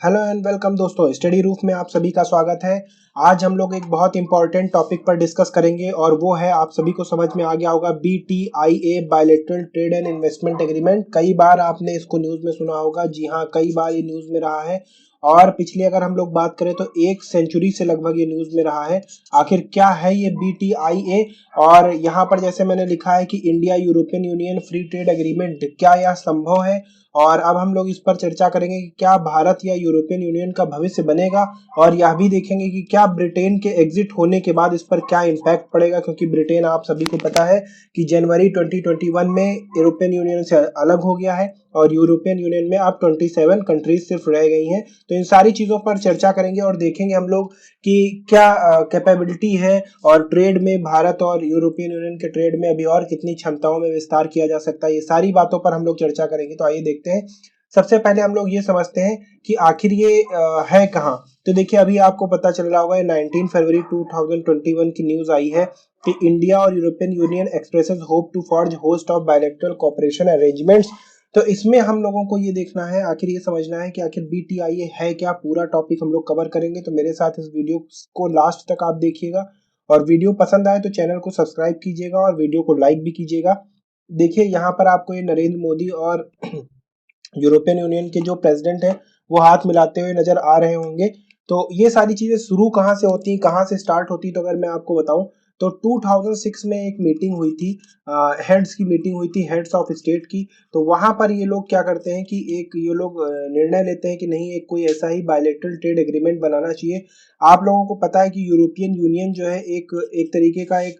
Hello and welcome दोस्तों, study roof में आप सभी का स्वागत है। आज हम लोग एक बहुत इंपॉर्टेंट टॉपिक पर डिस्कस करेंगे और वो है, आप सभी को समझ में आ गया होगा, BTIA bilateral trade and investment agreement. कई बार आपने इसको न्यूज़ में सुना होगा। जी हाँ, कई बार ये न्यूज़ में रहा है और पिछली अगर हम लोग बात करें तो 1 सेंचुरी से लगभग ये न्यूज़ में रहा है। आखिर क्या है ये BTIA? और यहाँ पर जैसे मैंने लिखा है कि India European union free trade agreement, क्या यह संभव है? और अब हम लोग इस पर चर्चा करेंगे कि क्या भारत या यूरोपियन यूनियन का भविष्य बनेगा, और यह भी देखेंगे कि क्या ब्रिटेन के एग्जिट होने के बाद इस पर क्या इम्पैक्ट पड़ेगा, क्योंकि ब्रिटेन आप सभी को पता है कि जनवरी 2021 में यूरोपियन यूनियन से अलग हो गया है और यूरोपियन यूनियन में अब 27 कंट्रीज सिर्फ रह गई हैं। तो इन सारी चीज़ों पर चर्चा करेंगे और देखेंगे हम लोग कि क्या कैपेबिलिटी है और ट्रेड में भारत और यूरोपियन यूनियन के ट्रेड में अभी और कितनी क्षमताओं में विस्तार किया जा सकता है। ये सारी बातों पर हम लोग चर्चा करेंगे। तो आइए देखते हैं। सबसे पहले हम लोग ये समझते हैं कि आखिर ये है कहाँ। तो देखिए, अभी आपको पता चल रहा होगा, ये 19 फरवरी 2021 की न्यूज़ आई है कि इंडिया और European Union expresses hope to forge host of bilateral cooperation arrangements. तो इसमें हम लोगों को ये देखना है, आखिर ये समझना है कि आखिर BTIA है क्या। पूरा टॉपिक हम लोग कवर करेंगे, तो मेरे साथ इस वीडियो को लास्ट तक आप देखिएगा और वीडियो पसंद आए तो चैनल को सब्सक्राइब कीजिएगा और वीडियो को लाइक भी कीजिएगा। देखिए, यहाँ पर आपको ये नरेंद्र मोदी और यूरोपियन यूनियन के जो प्रेसिडेंट हैं वो हाथ मिलाते हुए नजर आ रहे होंगे। तो ये सारी चीजें शुरू कहाँ से होती, कहाँ से स्टार्ट होती, तो अगर मैं आपको बताऊं तो 2006 में एक मीटिंग हुई थी, हेड्स की मीटिंग हुई थी, हेड्स ऑफ स्टेट की। तो वहां पर ये लोग क्या करते हैं कि ये लोग निर्णय लेते हैं कि नहीं, एक कोई ऐसा ही बायलैटरल ट्रेड एग्रीमेंट बनाना चाहिए। आप लोगों को पता है कि यूरोपियन यूनियन जो है एक एक तरीके का एक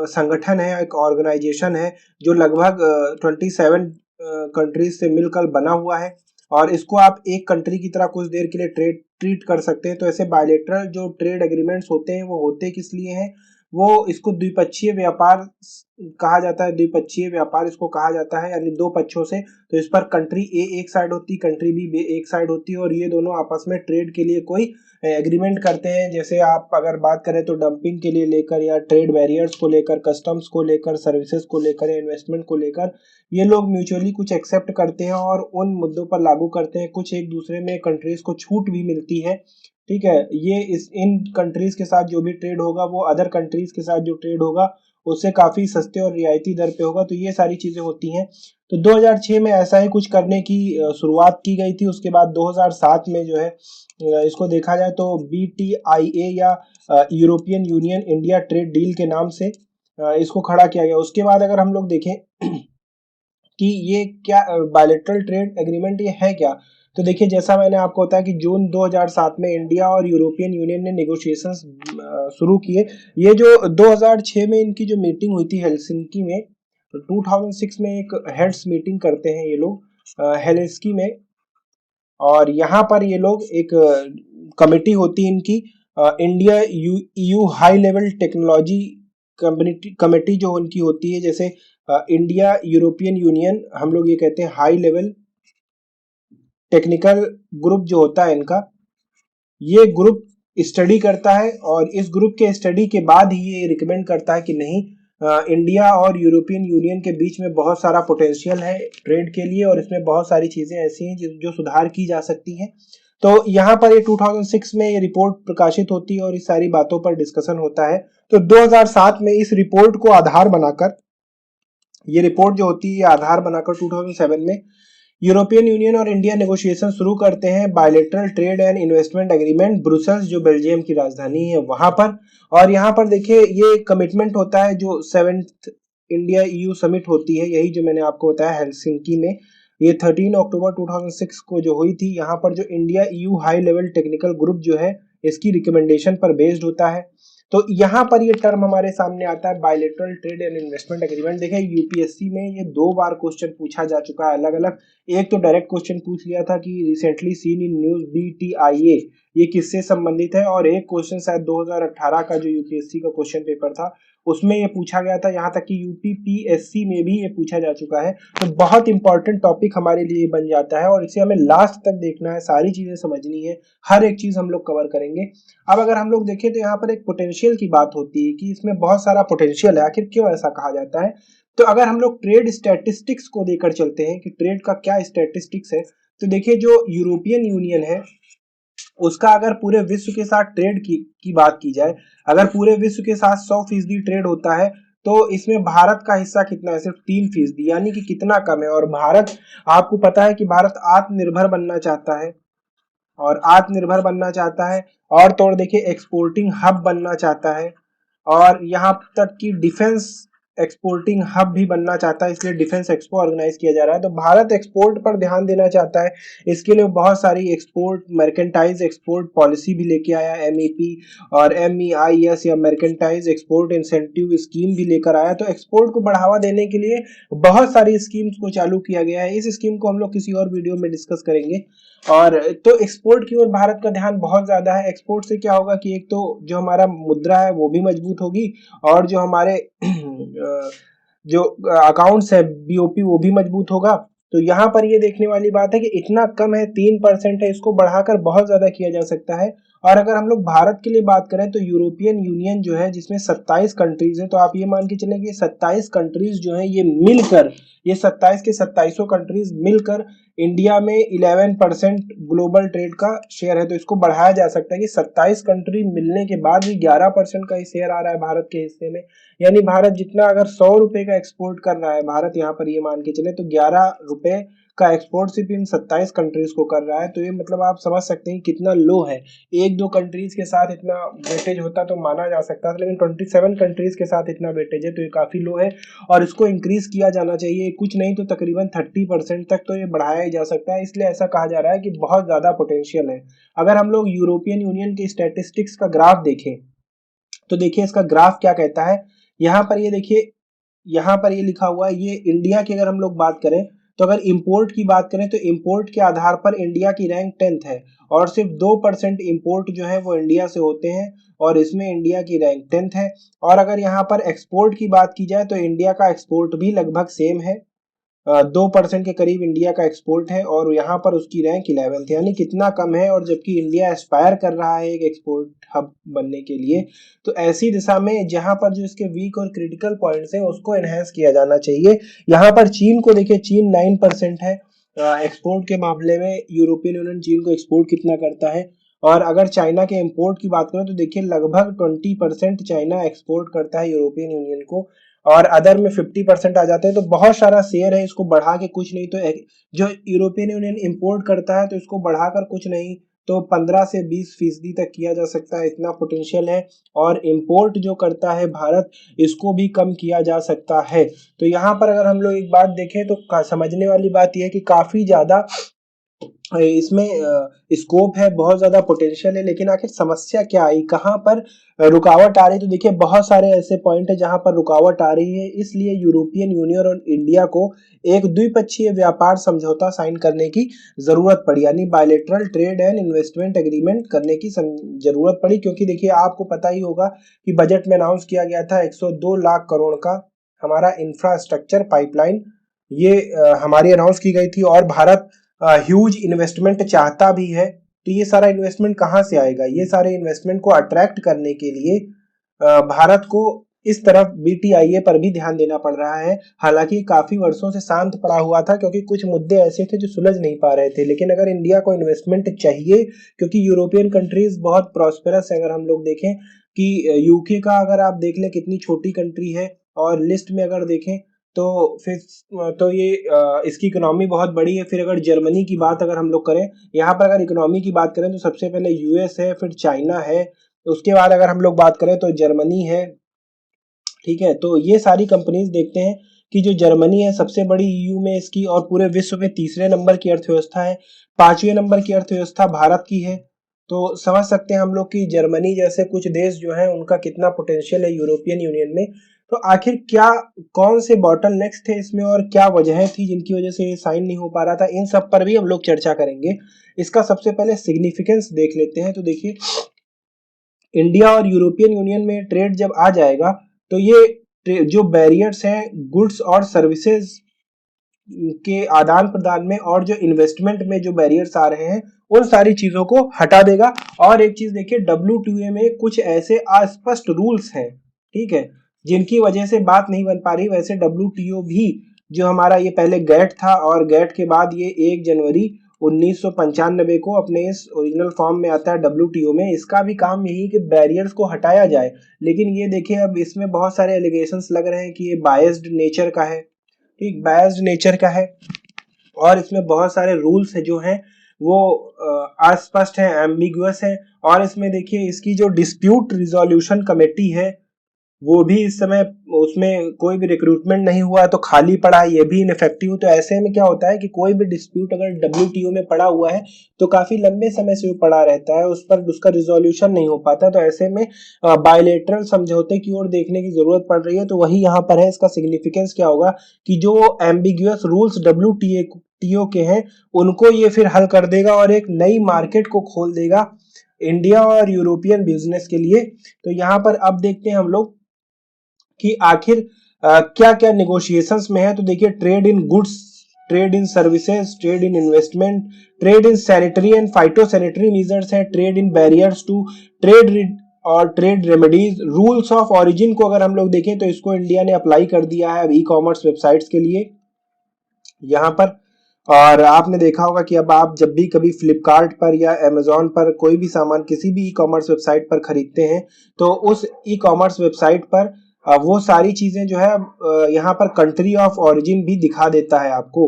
संगठन है, एक ऑर्गेनाइजेशन है जो लगभग 27 कंट्रीज से मिलकर बना हुआ है और इसको आप एक कंट्री की तरह कुछ देर के लिए ट्रीट कर सकते हैं। तो ऐसे बायलैटरल जो ट्रेड एग्रीमेंट्स होते हैं वो होते किस लिए हैं? वो इसको द्विपक्षीय व्यापार कहा जाता है। द्विपक्षीय व्यापार इसको कहा जाता है, यानी दो पक्षों से। तो इस पर कंट्री ए एक साइड होती, कंट्री बी एक साइड होती है और ये दोनों आपस में ट्रेड के लिए कोई एग्रीमेंट करते हैं। जैसे आप अगर बात करें तो डंपिंग के लिए लेकर, या ट्रेड बैरियर्स को लेकर, कस्टम्स को लेकर, सर्विसेज को लेकर या इन्वेस्टमेंट को लेकर, ये लोग म्यूचुअली कुछ एक्सेप्ट करते हैं और उन मुद्दों पर लागू करते हैं। कुछ एक दूसरे में कंट्रीज को छूट भी मिलती है। ठीक है, ये इन कंट्रीज के साथ जो भी ट्रेड होगा वो अदर कंट्रीज के साथ जो ट्रेड होगा उससे काफी सस्ते और रियायती दर पे होगा। तो ये सारी चीजें होती हैं। तो 2006 में ऐसा ही कुछ करने की शुरुआत की गई थी। उसके बाद 2007 में जो है, इसको देखा जाए तो BTIA या European union India trade deal के नाम से इसको खड़ा किया गया। उसके बाद अगर हम लोग देखें कि ये क्या बायलैटरल ट्रेड एग्रीमेंट ये है क्या, तो देखिए, जैसा मैंने आपको बताया कि जून 2007 में इंडिया और यूरोपियन यूनियन ने नेगोशिएशंस शुरू किए। ये जो 2006 में इनकी जो मीटिंग हुई थी हेलसिंकी में, तो 2006 में एक हेड्स मीटिंग करते हैं ये लोग हेलसिंकी में। और यहाँ पर ये लोग एक कमेटी होती है इनकी, India EU high level technology committee जो उनकी होती है। जैसे इंडिया यूरोपियन यूनियन, हम लोग ये कहते हैं हाई लेवल टेक्निकल ग्रुप जो होता है इनका, ये ग्रुप स्टडी करता है और इस ग्रुप के स्टडी के बाद ही ये रिकमेंड करता है कि नहीं, इंडिया और यूरोपियन यूनियन के बीच में बहुत सारा पोटेंशियल है ट्रेड के लिए और इसमें बहुत सारी चीजें ऐसी हैं जो सुधार की जा सकती हैं। तो यहाँ पर ये 2006 में ये रिपोर्ट प्रकाशित होती है और इस सारी बातों पर डिस्कशन होता है। तो 2007 में इस रिपोर्ट को आधार बनाकर, ये रिपोर्ट जो होती है आधार बनाकर 2007 में यूरोपियन यूनियन और इंडिया नेगोशिएशन शुरू करते हैं bilateral trade and investment agreement, Brussels जो बेल्जियम की राजधानी है वहां पर। और यहाँ पर देखिए, ये कमिटमेंट होता है जो 7th इंडिया EU समिट होती है, यही जो मैंने आपको बताया हेलसिंकी में, ये 13 अक्टूबर 2006 को जो हुई थी। यहाँ पर जो India EU high level technical group जो है, इसकी रिकमेंडेशन पर बेस्ड होता है। तो यहाँ पर ये टर्म हमारे सामने आता है bilateral trade and investment agreement. देखिए, यूपीएससी में ये 2 बार क्वेश्चन पूछा जा चुका है अलग अलग। एक तो डायरेक्ट क्वेश्चन पूछ लिया था कि recently seen in news BTIA ये किससे संबंधित है, और एक क्वेश्चन शायद 2018 का जो यूपीएससी का क्वेश्चन पेपर था उसमें ये पूछा गया था। यहाँ तक कि UPPSC में भी ये पूछा जा चुका है। तो बहुत इंपॉर्टेंट टॉपिक हमारे लिए बन जाता है और इसे हमें लास्ट तक देखना है, सारी चीजें समझनी है, हर एक चीज हम लोग कवर करेंगे। अब अगर हम लोग देखें तो यहाँ पर एक पोटेंशियल की बात होती है कि इसमें बहुत सारा पोटेंशियल है। आखिर क्यों ऐसा कहा जाता है? तो अगर हम लोग ट्रेड स्टैटिस्टिक्स को लेकर चलते हैं कि ट्रेड का क्या स्टैटिस्टिक्स है, तो देखिए जो यूरोपियन यूनियन है उसका अगर पूरे विश्व के साथ ट्रेड की बात की जाए, अगर पूरे विश्व के साथ 100% ट्रेड होता है तो इसमें भारत का हिस्सा कितना है, सिर्फ 3%, यानी कि कितना कम है। और भारत, आपको पता है कि भारत आत्मनिर्भर बनना चाहता है, और आत्मनिर्भर बनना चाहता है और तो और देखिए एक्सपोर्टिंग हब बनना चाहता है, और यहाँ तक कि डिफेंस एक्सपोर्टिंग हब भी बनना चाहता है, इसलिए डिफेंस एक्सपो ऑर्गेनाइज किया जा रहा है। तो भारत एक्सपोर्ट पर ध्यान देना चाहता है, इसके लिए बहुत सारी एक्सपोर्ट मर्केंटाइज एक्सपोर्ट पॉलिसी भी लेके आया, MEP और MEIS या मर्केंटाइज एक्सपोर्ट इंसेंटिव स्कीम भी लेकर आया। तो एक्सपोर्ट को बढ़ावा देने के लिए बहुत सारी स्कीम्स को चालू किया गया है। इस स्कीम को हम लोग किसी और वीडियो में डिस्कस करेंगे। और तो एक्सपोर्ट की ओर भारत का ध्यान बहुत ज्यादा है। एक्सपोर्ट से क्या होगा कि एक तो जो हमारा मुद्रा है वो भी मजबूत होगी, और जो हमारे जो अकाउंट्स है BOP वो भी मजबूत होगा। तो यहाँ पर ये देखने वाली बात है कि इतना कम है, 3% है, इसको बढ़ाकर बहुत ज्यादा किया जा सकता है। और अगर हम लोग भारत के लिए बात करें तो यूरोपियन यूनियन जो है जिसमें 27 कंट्रीज है, तो आप ये मान के चलें कि 27 कंट्रीज जो है ये मिलकर, ये 27 के 27 कंट्रीज मिलकर इंडिया में 11% ग्लोबल ट्रेड का शेयर है। तो इसको बढ़ाया जा सकता है कि 27 कंट्री मिलने के बाद भी 11% का शेयर आ रहा है भारत के हिस्से में। यानी भारत जितना अगर 100 रुपए का एक्सपोर्ट कर रहा है, भारत यहाँ पर ये मान के चले तो 11 रुपए का एक्सपोर्ट सिर्फ इन 27 कंट्रीज को कर रहा है। तो ये मतलब आप समझ सकते हैं कितना लो है। एक दो कंट्रीज के साथ इतना वेटेज होता तो माना जा सकता था, लेकिन 27 कंट्रीज के साथ इतना वेटेज है तो ये काफी लो है, और इसको इंक्रीज किया जाना चाहिए। कुछ नहीं तो तकरीबन 30% तक तो ये बढ़ाया ही जा सकता है। इसलिए ऐसा कहा जा रहा है कि बहुत ज्यादा पोटेंशियल है। अगर हम लोग यूरोपियन यूनियन के स्टैटिस्टिक्स का ग्राफ देखें तो देखिए इसका ग्राफ क्या कहता है। यहाँ पर ये देखिए, यहाँ पर ये लिखा हुआ है, ये इंडिया की अगर हम लोग बात करें तो अगर इंपोर्ट की बात करें तो इंपोर्ट के आधार पर इंडिया की रैंक 10th है, और सिर्फ 2% इंपोर्ट जो है वो इंडिया से होते हैं, और इसमें इंडिया की रैंक 10th है। और अगर यहाँ पर एक्सपोर्ट की बात की जाए तो इंडिया का एक्सपोर्ट भी लगभग सेम है, 2% के करीब इंडिया का एक्सपोर्ट है, और यहाँ पर उसकी रैंक 11th, यानी कितना कम है। और जबकि इंडिया एस्पायर कर रहा है एक एक्सपोर्ट हब बनने के लिए। तो ऐसी दिशा में जहाँ पर जो इसके वीक और क्रिटिकल पॉइंट्स हैं उसको एनहेंस किया जाना चाहिए। यहाँ पर चीन को देखिए, चीन 9% है एक्सपोर्ट के मामले में। यूरोपियन यूनियन चीन को एक्सपोर्ट कितना करता है। और अगर चाइना के इंपोर्ट की बात करें तो देखिए लगभग 20% चाइना एक्सपोर्ट करता है यूरोपियन यूनियन को, और अदर में 50% आ जाते हैं। तो बहुत सारा शेयर है, इसको बढ़ा के कुछ नहीं तो जो यूरोपियन यूनियन इंपोर्ट करता है तो इसको बढ़ाकर कुछ नहीं तो 15 से 20% तक किया जा सकता है, इतना पोटेंशियल है। और इंपोर्ट जो करता है भारत, इसको भी कम किया जा सकता है। तो यहाँ पर अगर हम लोग एक बात देखें तो समझने वाली बात यह है कि काफी ज्यादा इसमें स्कोप है, बहुत ज्यादा पोटेंशियल है। लेकिन आखिर समस्या क्या आई, कहाँ पर रुकावट आ रही। तो देखिए बहुत सारे ऐसे पॉइंट है जहां पर रुकावट आ रही है। इसलिए यूरोपियन यूनियन और इंडिया को एक द्विपक्षीय व्यापार समझौता साइन करने की जरूरत पड़ी, यानी bilateral trade and investment agreement करने की जरूरत पड़ी। क्योंकि देखिए आपको पता ही होगा कि बजट में अनाउंस किया गया था 102 लाख करोड़ का हमारा इंफ्रास्ट्रक्चर पाइपलाइन, ये हमारी अनाउंस की गई थी। और भारत ह्यूज इन्वेस्टमेंट चाहता भी है। तो ये सारा इन्वेस्टमेंट कहाँ से आएगा, ये सारे इन्वेस्टमेंट को अट्रैक्ट करने के लिए भारत को इस तरफ BTIA पर भी ध्यान देना पड़ रहा है। हालांकि काफी वर्षों से शांत पड़ा हुआ था क्योंकि कुछ मुद्दे ऐसे थे जो सुलझ नहीं पा रहे थे। लेकिन अगर इंडिया को इन्वेस्टमेंट चाहिए, क्योंकि यूरोपियन कंट्रीज बहुत प्रॉस्पेरस है, अगर हम लोग देखें कि UK का अगर आप देख लें कितनी छोटी कंट्री है, और लिस्ट में अगर देखें तो फिर तो ये इसकी इकोनॉमी बहुत बड़ी है। फिर अगर जर्मनी की बात अगर हम लोग करें, यहाँ पर अगर इकोनॉमी की बात करें तो सबसे पहले US है, फिर चाइना है, उसके बाद अगर हम लोग बात करें तो जर्मनी है। ठीक है, तो ये सारी कंपनीज देखते हैं कि जो जर्मनी है सबसे बड़ी EU में इसकी, और पूरे विश्व में तीसरे नंबर की अर्थव्यवस्था है, 5वें नंबर की अर्थव्यवस्था भारत की है। तो समझ सकते हैं हम लोग कि जर्मनी जैसे कुछ देश जो है उनका कितना पोटेंशियल है यूरोपियन यूनियन में। तो आखिर क्या, कौन से बॉटलनेक्स थे इसमें और क्या वजह थी जिनकी वजह से ये साइन नहीं हो पा रहा था, इन सब पर भी हम लोग चर्चा करेंगे। इसका सबसे पहले सिग्निफिकेंस देख लेते हैं। तो देखिए इंडिया और यूरोपियन यूनियन में ट्रेड जब आ जाएगा तो ये जो बैरियर्स हैं गुड्स और सर्विसेज के आदान प्रदान में, और जो इन्वेस्टमेंट में जो बैरियर्स आ रहे हैं उन सारी चीजों को हटा देगा। और एक चीज देखिए WTO में कुछ ऐसे अस्पष्ट रूल्स हैं, ठीक है, जिनकी वजह से बात नहीं बन पा रही। वैसे WTO भी जो हमारा ये पहले गैट था, और गैट के बाद ये 1 जनवरी 1995 को अपने इस ओरिजिनल फॉर्म में आता है WTO में। इसका भी काम यही कि बैरियर्स को हटाया जाए, लेकिन ये देखिए अब इसमें बहुत सारे एलिगेशंस लग रहे हैं कि ये बायस्ड नेचर का है, ठीक, बायस्ड नेचर का है, और इसमें बहुत सारे रूल्स है जो हैं वो अस्पष्ट है, एम्बिगुअस है। और इसमें देखिए इसकी जो डिस्प्यूट रिजोल्यूशन कमेटी है वो भी इस समय, उसमें कोई भी रिक्रूटमेंट नहीं हुआ है तो खाली पड़ा है, ये भी इनफेक्टिव। तो ऐसे में क्या होता है कि कोई भी डिस्प्यूट अगर WTO में पड़ा हुआ है तो काफी लंबे समय से वो पड़ा रहता है, उस पर उसका रिजोल्यूशन नहीं हो पाता। तो ऐसे में बायलेटरल समझौते की ओर देखने की जरूरत पड़ रही है। तो वही यहाँ पर है, इसका सिग्निफिकेंस क्या होगा कि जो एम्बिगुअस रूल्स WTO के हैं उनको ये फिर हल कर देगा और एक नई मार्केट को खोल देगा इंडिया और यूरोपियन बिजनेस के लिए। तो यहाँ पर अब देखते हैं हम लोग कि आखिर क्या क्या नेगोशिएशंस में है। तो देखिए trade in goods, trade in services, trade in investment, trade in sanitary and phytosanitary measures है, trade in barriers to trade और trade remedies. Rules of origin को अगर हम लोग देखें तो इसको इंडिया ने अप्लाई कर दिया है अब ई कॉमर्स वेबसाइट्स के लिए यहाँ पर। और आपने देखा होगा कि अब आप जब भी कभी फ्लिपकार्ट पर या अमेजोन पर कोई भी सामान किसी भी ई कॉमर्स वेबसाइट पर खरीदते हैं तो उस ई कॉमर्स वेबसाइट पर वो सारी चीजें जो है यहाँ पर कंट्री ऑफ ओरिजिन भी दिखा देता है आपको,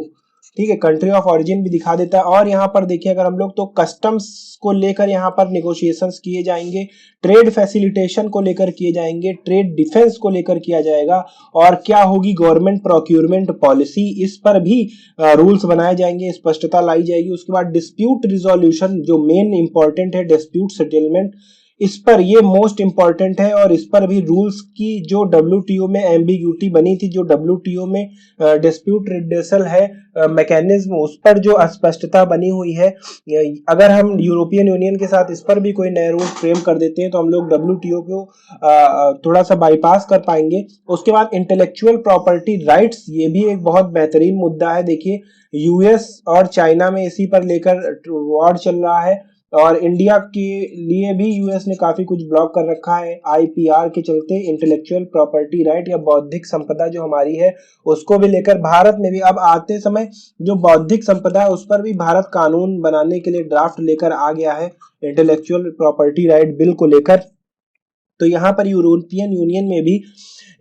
ठीक है, कंट्री ऑफ ओरिजिन भी दिखा देता है। और यहाँ पर देखिए अगर हम लोग तो कस्टम्स को लेकर यहाँ पर नेगोशिएशंस किए जाएंगे, ट्रेड फैसिलिटेशन को लेकर किए जाएंगे, ट्रेड डिफेंस को लेकर किया जाएगा, और क्या होगी गवर्नमेंट प्रोक्यूरमेंट पॉलिसी, इस पर भी रूल्स बनाए जाएंगे, स्पष्टता लाई जाएगी। उसके बाद डिस्प्यूट रिजोल्यूशन जो मेन इंपॉर्टेंट है, डिस्प्यूट सेटलमेंट, इस पर ये मोस्ट इंपॉर्टेंट है, और इस पर भी रूल्स की जो WTO में एम्बिग्यूटी बनी थी, जो WTO में डिस्प्यूट रिड्रेसल है मैकेनिज्म, उस पर जो अस्पष्टता बनी हुई है, अगर हम यूरोपियन यूनियन के साथ इस पर भी कोई नए रूल फ्रेम कर देते हैं तो हम लोग WTO को थोड़ा सा बाईपास कर पाएंगे। उसके बाद इंटेलेक्चुअल प्रॉपर्टी राइट्स, ये भी एक बहुत बेहतरीन मुद्दा है। देखिए US और चाइना में इसी पर लेकर वॉर चल रहा है, और इंडिया के लिए भी US ने काफी कुछ ब्लॉक कर रखा है IPR के चलते। इंटेलेक्चुअल प्रॉपर्टी राइट या बौद्धिक संपदा जो हमारी है उसको भी लेकर भारत में भी अब आते समय जो बौद्धिक संपदा है उस पर भी भारत कानून बनाने के लिए ड्राफ्ट लेकर आ गया है इंटेलेक्चुअल प्रॉपर्टी राइट बिल को लेकर। तो यहाँ पर यूरोपियन यूनियन में भी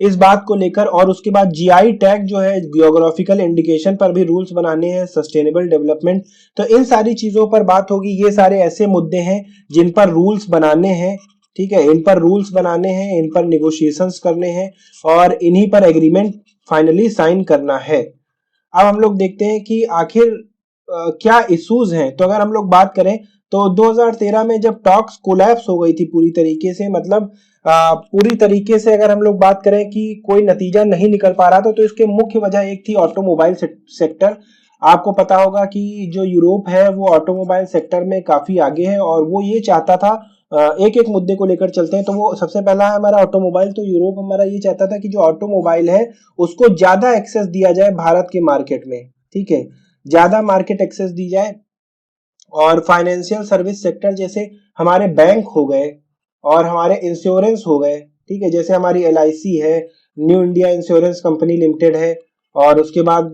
इस बात को लेकर, और उसके बाद GI टैग जो है जियोग्राफिकल इंडिकेशन पर भी रूल्स बनाने हैं, सस्टेनेबल डेवलपमेंट। तो इन सारी चीजों पर बात होगी। ये सारे ऐसे मुद्दे हैं जिन पर रूल्स बनाने हैं, ठीक है, इन पर रूल्स बनाने हैं, इन पर निगोशिएशंस करने हैं और इन्हीं पर एग्रीमेंट फाइनली साइन करना है। अब हम लोग देखते हैं कि आखिर क्या इश्यूज हैं। तो अगर हम लोग बात करें तो 2013 में जब टॉक्स कोलैप्स हो गई थी पूरी तरीके से, मतलब पूरी तरीके से अगर हम लोग बात करें कि कोई नतीजा नहीं निकल पा रहा था, तो इसके मुख्य वजह एक थी ऑटोमोबाइल सेक्टर। आपको पता होगा कि जो यूरोप है वो ऑटोमोबाइल सेक्टर में काफी आगे है, और वो ये चाहता था, एक एक मुद्दे को लेकर चलते हैं। तो वो सबसे पहला है हमारा ऑटोमोबाइल। तो यूरोप हमारा ये चाहता था कि जो ऑटोमोबाइल है उसको ज्यादा एक्सेस दिया जाए भारत के मार्केट में, ठीक है, ज्यादा मार्केट एक्सेस दी जाए। और फाइनेंशियल सर्विस सेक्टर जैसे हमारे बैंक हो गए और हमारे इंश्योरेंस हो गए, ठीक है, जैसे हमारी LIC है, new India insurance company limited है, और उसके बाद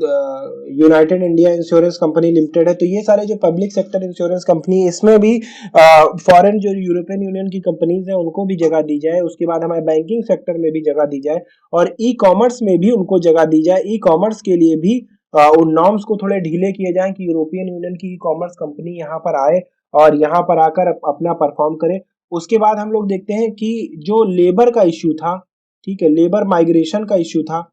United India insurance company limited है। तो ये सारे जो पब्लिक सेक्टर इंश्योरेंस कंपनी, इसमें भी फॉरेन जो यूरोपियन यूनियन की कंपनीज है उनको भी जगह दी जाए। उसके बाद हमारे बैंकिंग सेक्टर में भी जगह दी जाए, और ई कॉमर्स में भी उनको जगह दी जाए। ई कॉमर्स के लिए भी उन नॉर्म्स को थोड़े ढीले किए जाएं कि यूरोपियन यूनियन की ई कॉमर्स कंपनी यहाँ पर आए और यहाँ पर आकर अपना परफॉर्म करे। उसके बाद हम लोग देखते हैं कि जो लेबर का इश्यू था, ठीक है, लेबर माइग्रेशन का इश्यू था,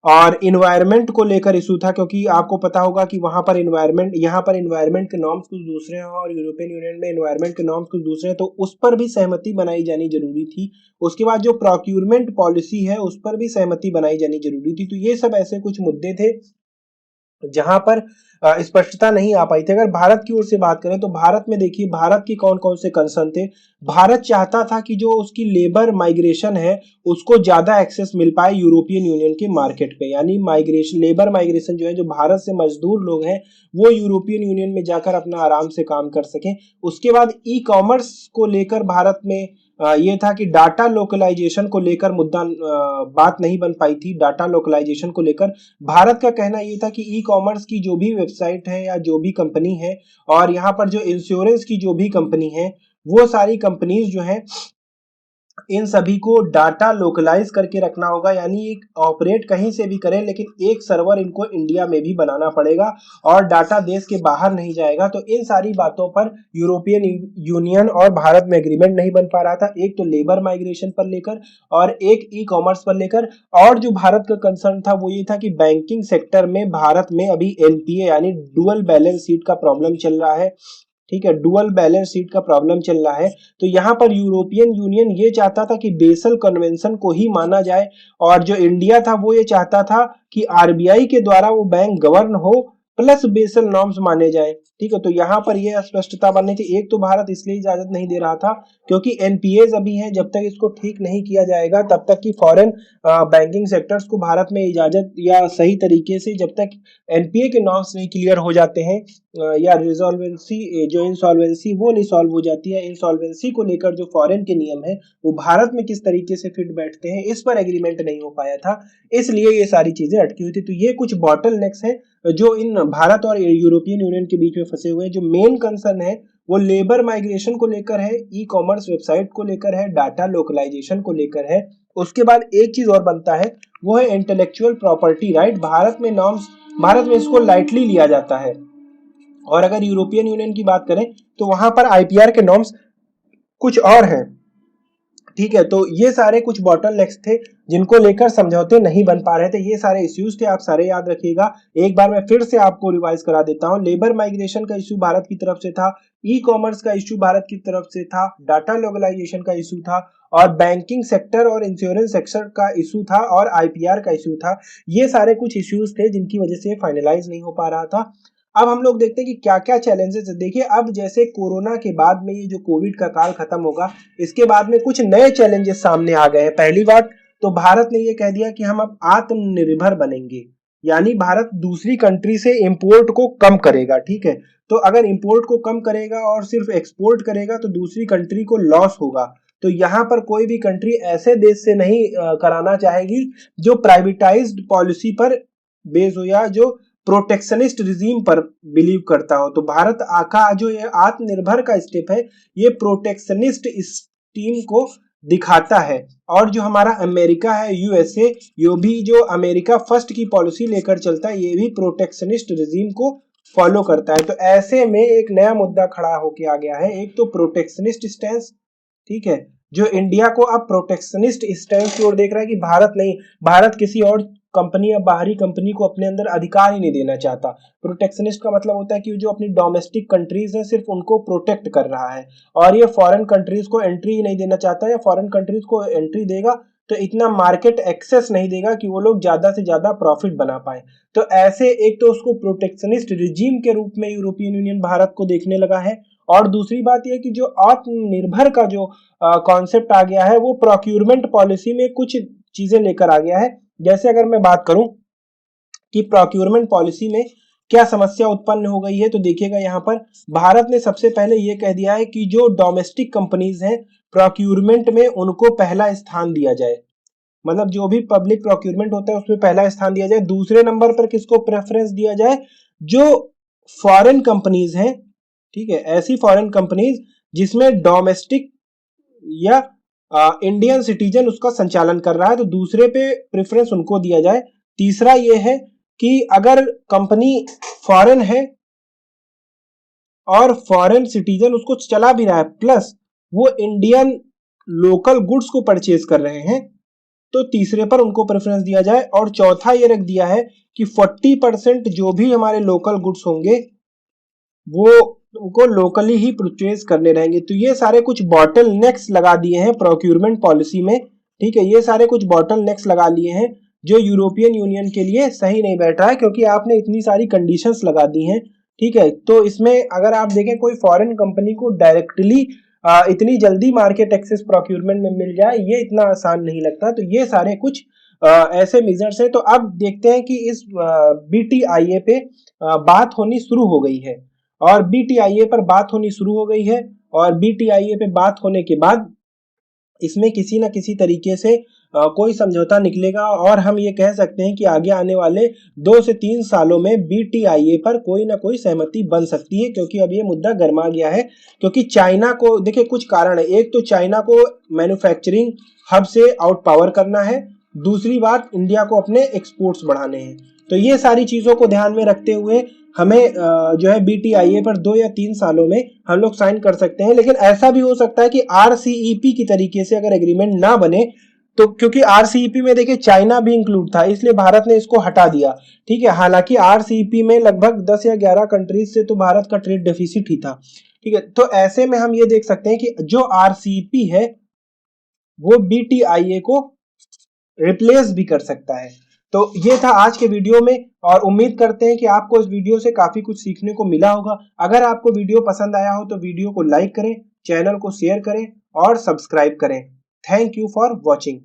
और इन्वायरमेंट को लेकर इशू था, क्योंकि आपको पता होगा कि वहां पर इन्वायरमेंट, यहाँ पर इन्वायरमेंट के नॉर्म्स कुछ दूसरे हैं और यूरोपियन यूनियन में इन्वायरमेंट के नॉर्म्स कुछ दूसरे हैं। तो उस पर भी सहमति बनाई जानी जरूरी थी। उसके बाद जो प्रोक्यूरमेंट पॉलिसी है उस पर भी सहमति बनाई जानी जरूरी थी। तो ये सब ऐसे कुछ मुद्दे थे जहां पर स्पष्टता नहीं आ पाई थी। अगर भारत की ओर से बात करें तो भारत में देखिए भारत की कौन कौन से कंसर्न थे। भारत चाहता था कि जो उसकी लेबर माइग्रेशन है उसको ज्यादा एक्सेस मिल पाए यूरोपियन यूनियन के मार्केट पे, यानी माइग्रेशन, लेबर माइग्रेशन जो है, जो भारत से मजदूर लोग हैं वो यूरोपियन यूनियन में जाकर अपना आराम से काम कर सकें। उसके बाद ई कॉमर्स को लेकर भारत में ये था कि डाटा लोकलाइजेशन को लेकर मुद्दा बात नहीं बन पाई थी। डाटा लोकलाइजेशन को लेकर भारत का कहना ये था कि ई कॉमर्स की जो भी वेबसाइट है या जो भी कंपनी है और यहाँ पर जो इंश्योरेंस की जो भी कंपनी है, वो सारी कंपनीज जो है इन सभी को डाटा लोकलाइज करके रखना होगा, यानी एक ऑपरेट कहीं से भी करें लेकिन एक सर्वर इनको इंडिया में भी बनाना पड़ेगा और डाटा देश के बाहर नहीं जाएगा। तो इन सारी बातों पर यूरोपियन यूनियन और भारत में एग्रीमेंट नहीं बन पा रहा था, एक तो लेबर माइग्रेशन पर लेकर और एक ई कॉमर्स पर लेकर। और जो भारत का कंसर्न था वो ये था कि बैंकिंग सेक्टर में भारत में अभी एनपीए यानी डुअल बैलेंस शीट का प्रॉब्लम चल रहा है। ठीक है, डुअल बैलेंस शीट का प्रॉब्लम चल रहा है। तो यहाँ पर यूरोपियन यूनियन ये चाहता था कि बेसल कन्वेंशन को ही माना जाए और जो इंडिया था वो ये चाहता था कि आरबीआई के द्वारा वो बैंक गवर्न हो प्लस बेसल नॉर्म्स माने जाए। ठीक है, तो यहाँ पर ये अस्पष्टता बननी थी। एक तो भारत इसलिए इजाजत नहीं दे रहा था क्योंकि एनपीएज अभी है, जब तक इसको ठीक नहीं किया जाएगा तब तक कि फॉरेन बैंकिंग सेक्टर्स को भारत में इजाजत या सही तरीके से जब तक एनपीए के नॉर्म्स नहीं क्लियर हो जाते हैं या रिजॉल्वेंसी जो इंसॉल्वेंसी वो नहीं सॉल्व हो जाती है, इंसॉल्वेंसी को लेकर जो फॉरेन के नियम है वो भारत में किस तरीके से फिट बैठते हैं, इस पर एग्रीमेंट नहीं हो पाया था, इसलिए ये सारी चीजें अटकी हुई थी। तो ये कुछ बॉटल नेक्स हैं जो इन भारत और यूरोपियन यूनियन के बीच में फंसे हुए हैं। जो मेन कंसर्न है वो लेबर माइग्रेशन को लेकर है, ई कॉमर्स वेबसाइट को लेकर है, डाटा लोकलाइजेशन को लेकर है। उसके बाद एक चीज और बनता है वो है इंटेलेक्चुअल प्रॉपर्टी राइट। भारत में इसको लाइटली लिया जाता है और अगर यूरोपियन यूनियन की बात करें तो वहां पर आईपीआर के नॉर्म्स कुछ और हैं। ठीक है, तो ये सारे कुछ बॉटल नेक्स थे जिनको लेकर समझौते नहीं बन पा रहे थे। ये सारे इश्यूज थे, आप सारे याद रखिएगा। एक बार मैं फिर से आपको रिवाइज करा देता हूं। लेबर माइग्रेशन का इश्यू भारत की तरफ से था, ई कॉमर्स का इश्यू भारत की तरफ से था, डाटा लोकलाइजेशन का इश्यू था और बैंकिंग सेक्टर और इंश्योरेंस सेक्टर का इश्यू था और आईपीआर का इश्यू था। ये सारे कुछ इश्यूज थे जिनकी वजह से फाइनलाइज नहीं हो पा रहा था। अब हम लोग देखते हैं कि क्या क्या चैलेंजेस है। देखिए, अब जैसे कोरोना के बाद में ये जो कोविड का काल खत्म होगा, इसके बाद में कुछ नए चैलेंजेस सामने आ गए हैं। पहली बात तो भारत ने ये कह दिया कि हम अब आत्मनिर्भर बनेंगे, यानी भारत दूसरी कंट्री से इंपोर्ट को कम करेगा। ठीक है, तो अगर इंपोर्ट को कम करेगा और सिर्फ एक्सपोर्ट करेगा तो दूसरी कंट्री को लॉस होगा। तो यहाँ पर कोई भी कंट्री ऐसे देश से नहीं कराना चाहेगी जो प्राइवेटाइज्ड पॉलिसी पर बेस हो या जो प्रोटेक्शनिस्ट रिजीम पर बिलीव करता हो। तो भारत का जो ये आत्मनिर्भर का स्टेप है ये प्रोटेक्शनिस्ट स्टीम को दिखाता है। और जो हमारा अमेरिका है यूएसए, ये भी जो अमेरिका फर्स्ट की पॉलिसी लेकर चलता है ये भी प्रोटेक्शनिस्ट रिजीम को फॉलो करता है। तो ऐसे में एक नया मुद्दा खड़ा होके आ गया है, एक तो प्रोटेक्शनिस्ट स्टैंस। ठीक है, जो इंडिया को अब प्रोटेक्शनिस्ट स्टैंस की ओर देख रहा है कि भारत नहीं, भारत किसी और कंपनी या बाहरी कंपनी को अपने अंदर अधिकार ही नहीं देना चाहता। प्रोटेक्शनिस्ट का मतलब होता है कि जो अपनी डोमेस्टिक कंट्रीज हैं सिर्फ उनको प्रोटेक्ट कर रहा है और ये फॉरेन कंट्रीज को एंट्री ही नहीं देना चाहता, या फॉरेन कंट्रीज को एंट्री देगा तो इतना मार्केट एक्सेस नहीं देगा कि वो लोग ज्यादा से ज्यादा प्रॉफिट बना पाए। तो ऐसे एक तो उसको प्रोटेक्शनिस्ट रिजीम के रूप में यूरोपियन यूनियन भारत को देखने लगा है और दूसरी बात यह कि जो आत्मनिर्भर का जो कॉन्सेप्ट आ गया है वो प्रोक्यूरमेंट पॉलिसी में कुछ चीजें लेकर आ गया है। जैसे अगर मैं बात करूं कि प्रोक्यूरमेंट पॉलिसी में क्या समस्या उत्पन्न हो गई है, तो देखिएगा यहाँ पर भारत ने सबसे पहले ये कह दिया है कि जो डोमेस्टिक कंपनीज हैं प्रोक्यूरमेंट में उनको पहला स्थान दिया जाए। मतलब जो भी पब्लिक प्रोक्यूरमेंट होता है उसमें पहला स्थान दिया जाए। दूसरे नंबर पर किसको प्रेफरेंस दिया जाए, जो फॉरेन कंपनीज हैं। ठीक है, ऐसी फॉरेन कंपनीज जिसमें डोमेस्टिक या इंडियन सिटीजन उसका संचालन कर रहा है तो दूसरे पे प्रेफरेंस उनको दिया जाए। तीसरा ये है कि अगर कंपनी फॉरेन है और फॉरेन सिटीजन उसको चला भी रहा है प्लस वो इंडियन लोकल गुड्स को परचेज कर रहे हैं तो तीसरे पर उनको प्रेफरेंस दिया जाए। और चौथा ये रख दिया है कि 40% जो भी हमारे लोकल गुड्स होंगे वो उनको लोकली ही परचेज करने रहेंगे। तो ये सारे कुछ बॉटल नेक्स लगा दिए हैं प्रोक्यूरमेंट पॉलिसी में। ठीक है, ये सारे कुछ बॉटल नेक्स लगा लिए हैं जो यूरोपियन यूनियन के लिए सही नहीं बैठ रहा है क्योंकि आपने इतनी सारी कंडीशंस लगा दी हैं। ठीक है, तो इसमें अगर आप देखें कोई फॉरेन कंपनी को डायरेक्टली इतनी जल्दी मार्केट एक्सेस प्रोक्यूरमेंट में मिल जाए ये इतना आसान नहीं लगता। तो ये सारे कुछ ऐसे मेजर्स हैं। तो अब देखते हैं कि इस बीटीआईए पे बात होनी शुरू हो गई है और बीटीआईए पर बात होनी शुरू हो गई है और बीटीआईए पे बात होने के बाद इसमें किसी न किसी तरीके से कोई समझौता निकलेगा और हम ये कह सकते हैं कि आगे आने वाले 2 से 3 सालों में BTIA पर कोई ना कोई सहमति बन सकती है, क्योंकि अब ये मुद्दा गर्मा गया है। क्योंकि चाइना को देखिए कुछ कारण है, एक तो चाइना को मैन्युफैक्चरिंग हब से आउट पावर करना है, दूसरी बात इंडिया को अपने एक्सपोर्ट्स बढ़ाने हैं। तो ये सारी चीजों को ध्यान में रखते हुए हमें जो है BTIA पर 2 या 3 सालों में हम लोग साइन कर सकते हैं। लेकिन ऐसा भी हो सकता है कि RCEP की तरीके से अगर एग्रीमेंट ना बने, तो क्योंकि RCEP में देखिए चाइना भी इंक्लूड था, इसलिए भारत ने इसको हटा दिया। ठीक है, हालांकि RCEP में लगभग 10 या 11 कंट्रीज से तो भारत का ट्रेड डेफिसिट ही था। ठीक है, तो ऐसे में हम ये देख सकते हैं कि जो RCEP है वो BTIA को रिप्लेस भी कर सकता है। तो ये था आज के वीडियो में, और उम्मीद करते हैं कि आपको इस वीडियो से काफी कुछ सीखने को मिला होगा। अगर आपको वीडियो पसंद आया हो तो वीडियो को लाइक करें, चैनल को शेयर करें और सब्सक्राइब करें। Thank you for watching.